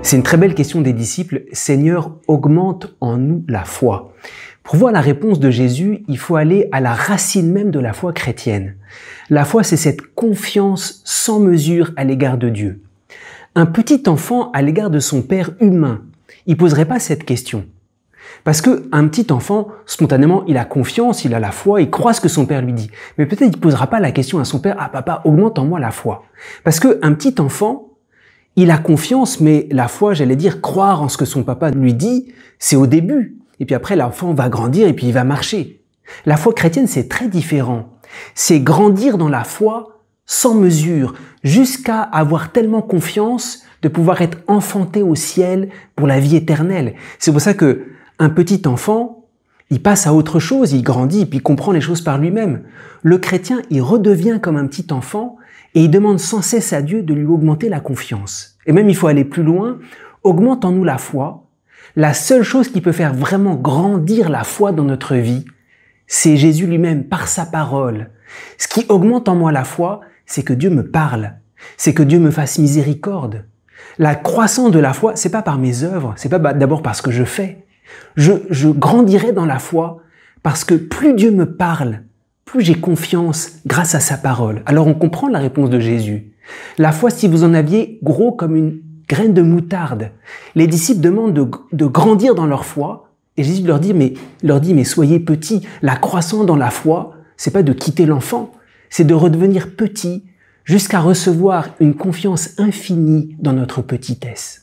C'est une très belle question des disciples. Seigneur, augmente en nous la foi. Pour voir la réponse de Jésus, il faut aller à la racine même de la foi chrétienne. La foi, c'est cette confiance sans mesure à l'égard de Dieu. Un petit enfant à l'égard de son père humain, il poserait pas cette question. Parce que un petit enfant, spontanément, il a confiance, il a la foi, il croit ce que son père lui dit. Mais peut-être il posera pas la question à son père, ah papa, augmente en moi la foi. Parce que un petit enfant, il a confiance, mais la foi, j'allais dire, croire en ce que son papa lui dit, c'est au début. Et puis après, l'enfant va grandir et puis il va marcher. La foi chrétienne, c'est très différent. C'est grandir dans la foi sans mesure, jusqu'à avoir tellement confiance de pouvoir être enfanté au ciel pour la vie éternelle. C'est pour ça que un petit enfant, il passe à autre chose, il grandit et puis il comprend les choses par lui-même. Le chrétien, il redevient comme un petit enfant et il demande sans cesse à Dieu de lui augmenter la confiance. Et même il faut aller plus loin, augmente en nous la foi. La seule chose qui peut faire vraiment grandir la foi dans notre vie, c'est Jésus lui-même, par sa parole. Ce qui augmente en moi la foi, c'est que Dieu me parle, c'est que Dieu me fasse miséricorde. La croissance de la foi, c'est pas par mes œuvres, c'est pas d'abord par ce que je fais. Je grandirai dans la foi parce que plus Dieu me parle, plus j'ai confiance grâce à sa parole. Alors on comprend la réponse de Jésus. La foi, si vous en aviez gros comme une graine de moutarde, les disciples demandent de grandir dans leur foi, et Jésus leur dit, mais soyez petits. La croissance dans la foi, c'est pas de quitter l'enfant, c'est de redevenir petit jusqu'à recevoir une confiance infinie dans notre petitesse.